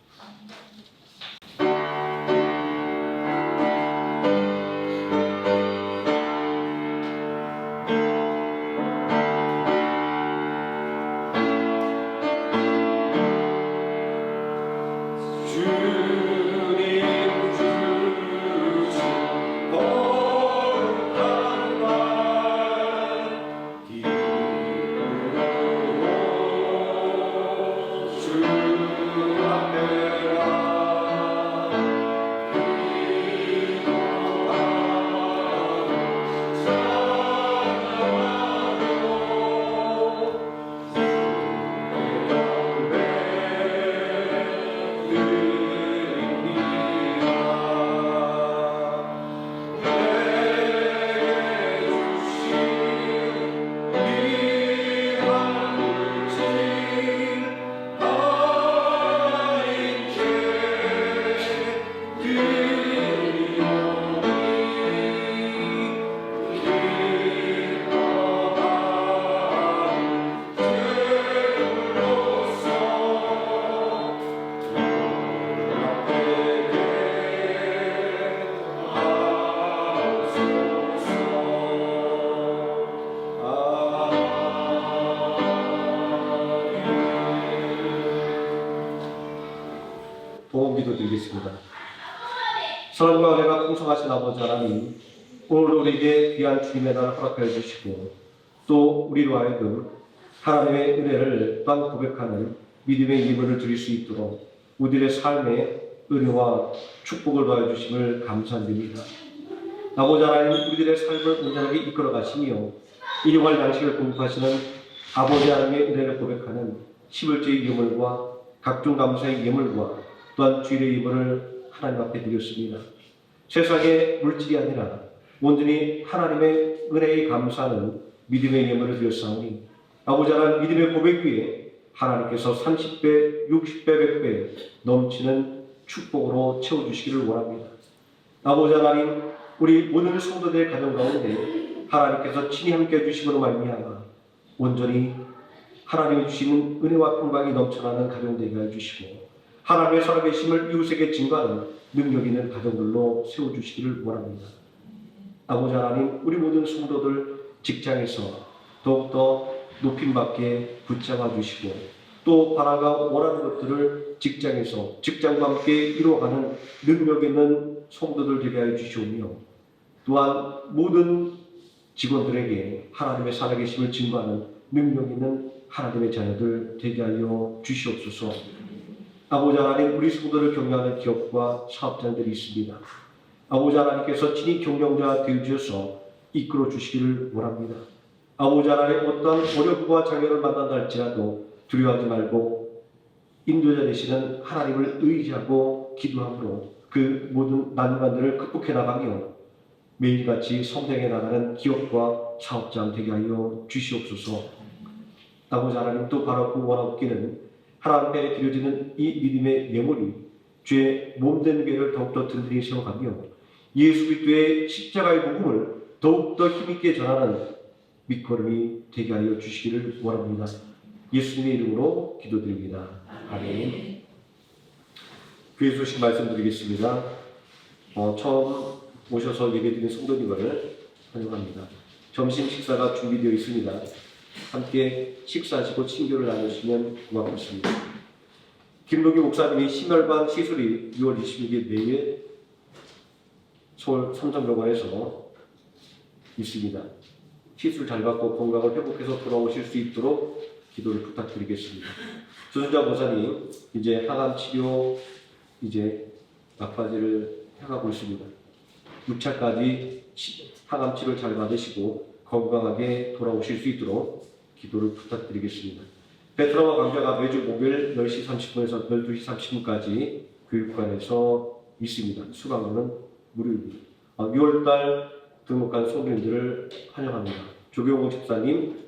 기도 드리겠습니다. 사랑과 은혜가 풍성하신 아버지 하나님, 오늘 우리에게 귀한 주님의 날을 허락하여 주시고 또 우리로 하여금 하나님의 은혜를 또한 고백하는 믿음의 예물을 드릴 수 있도록 우리의 삶에 은혜와 축복을 더해 주심을 감사드립니다. 아버지 하나님, 우리들의 삶을 온전하게 이끌어 가시며 일용할 양식을 공급하시는 아버지 하나님의 은혜를 고백하는 11조의 예물과 각종 감사의 예물과 또한 주일의 예물을 하나님 앞에 드렸습니다. 세상의 물질이 아니라 온전히 하나님의 은혜에 감사하는 믿음의 예물을 드렸사오니 아버지 하나님, 믿음의 고백 위에 하나님께서 30배, 60배, 100배 넘치는 축복으로 채워주시기를 원합니다. 아버지 하나님, 우리 모든 성도들의 가정 가운데 하나님께서 친히 함께 해주심으로 말미암아 온전히 하나님이 주시는 은혜와 평강이 넘쳐나는 가정 되게 해주시고 하나님의 살아계심을 이웃에게 증거하는 능력 있는 가정들로 세워주시기를 원합니다. 아버지 하나님, 우리 모든 성도들 직장에서 더욱더 높임받게 붙잡아 주시고 또 바라가 원하는 것들을 직장에서 직장과 함께 이루어가는 능력 있는 성도들 되게 하여 주시오며 또한 모든 직원들에게 하나님의 살아계심을 증거하는 능력 있는 하나님의 자녀들 되게 하여 주시옵소서. 아버지 하나님, 우리 성도를 격려하는 기업과 사업자들이 있습니다. 아버지 하나님께서 친히 경영자 되어주셔서 이끌어 주시기를 원합니다. 아버지 하나님, 어떠한 어려움과 장애를 만난다 할지라도 두려워하지 말고 인도자 되시는 하나님을 의지하고 기도함으로 그 모든 난관들을 극복해 나가며 매일같이 성장해 나가는 기업과 사업자 되게 하여 주시옵소서. 아버지 하나님, 또 바라고 원하옵기는 하나님께 드려지는 이 믿음의 예물이 주의 몸된 교회를 더욱더 든든히 세워가며 예수 그리스도의 십자가의 복음을 더욱더 힘있게 전하는 밑거름이 되게 하여 주시기를 원합니다. 예수님의 이름으로 기도드립니다. 아멘. 교회 소식 말씀드리겠습니다. 처음 오셔서 예배드린 성도님을 환영합니다. 점심 식사가 준비되어 있습니다. 함께 식사하시고 친교를 나누시면 고맙겠습니다. 김동기 목사님이 심혈관 시술이 6월 26일 내일 서울 삼성병원에서 있습니다. 시술 잘 받고 건강을 회복해서 돌아오실 수 있도록 기도를 부탁드리겠습니다. 조순자 목사님 이제 항암 치료 이제 막바지를 해가고 있습니다. 6차까지 항암 치료를 잘 받으시고 건강하게 돌아오실 수 있도록 기도를 부탁드리겠습니다. 베트남과 강좌가 매주 목요일 10시 30분에서 12시 30분까지 교육관에서 있습니다. 수강료는 무료입니다. 6월달 등록한 성도님들을 환영합니다. 조경호 집사님,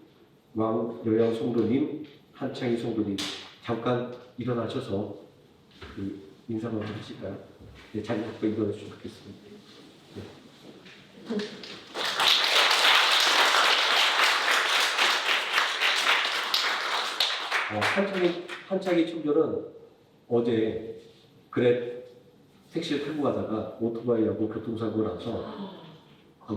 왕여양 성도님, 한창희 성도님 잠깐 일어나셔서 인사 한번 하실까요? 네, 자리 잡고 일어나 주시면 좋겠습니다. 네. 한창희 총절은 어제 택시를 타고 가다가 오토바이하고 교통사고가 나서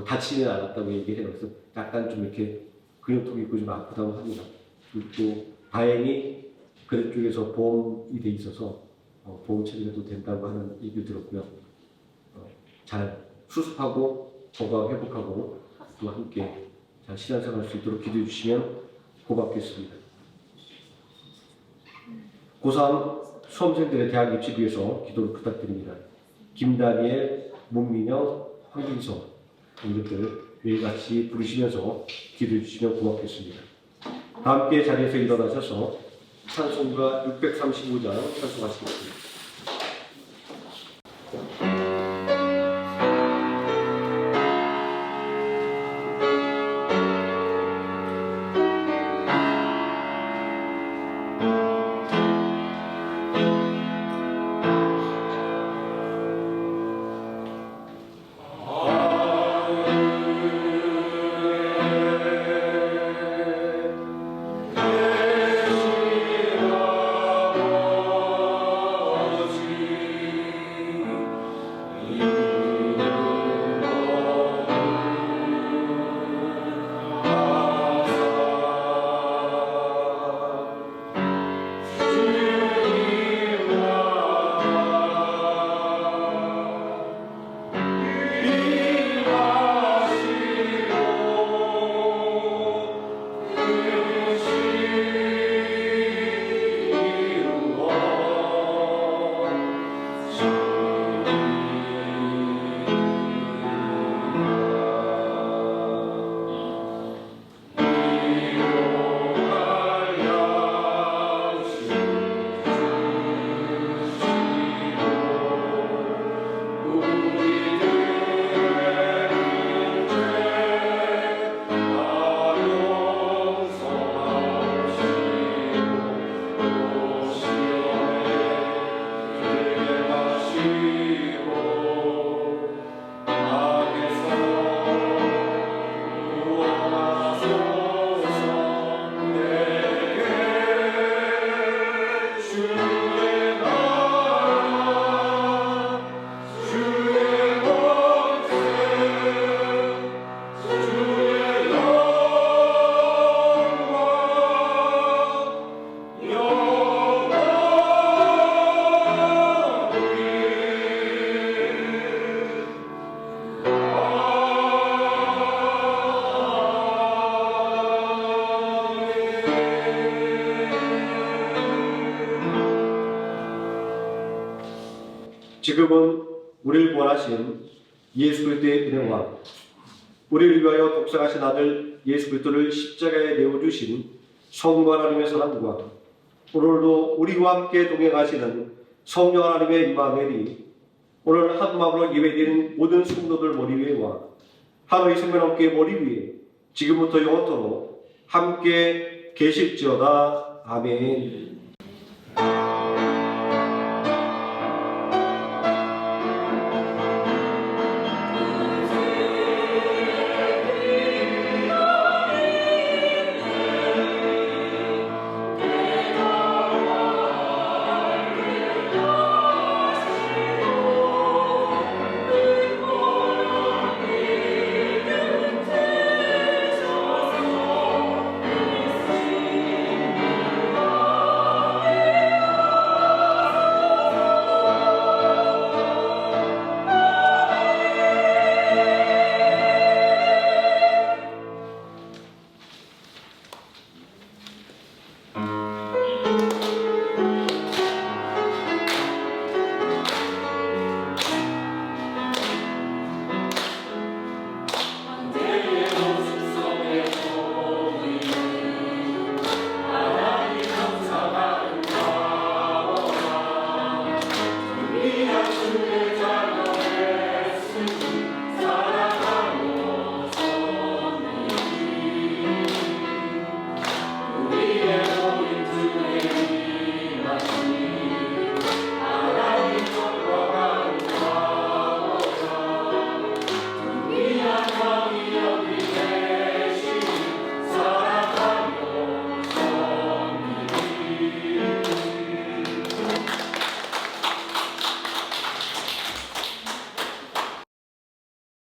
다치지는 않았다고 얘기해요. 그래서 약간 좀 이렇게 근육통이 있고 좀 아프다고 합니다. 그리고 또 다행히 그래 쪽에서 보험이 돼 있어서 보험 처리도 된다고 하는 얘기를 들었고요. 잘 수습하고 건강 회복하고 또 함께 잘 신앙생활 할 수 있도록 기도해 주시면 고맙겠습니다. 고3 수험생들의 대학 입시를 위해서 기도를 부탁드립니다. 김다니엘, 문민영, 황진서 이것들 매일같이 부르시면서 기도해 주시면 고맙겠습니다. 다 함께 자리에서 일어나셔서 찬송가 635장 찬송하시겠습니다. 지금은 우리를 구원하신 예수 그리스도의 은혜와 우리를 위하여 독생하신 아들 예수 그리스도를 십자가에 내어주신 성부 하나님의 사랑과 오늘도 우리와 함께 동행하시는 성령 하나님의 임마누엘이 오늘 한 마음으로 예배드리는 모든 성도들 머리 위에와 하나의 생명 함께 머리 위에 지금부터 영원토록 함께 계실지어다. 아멘.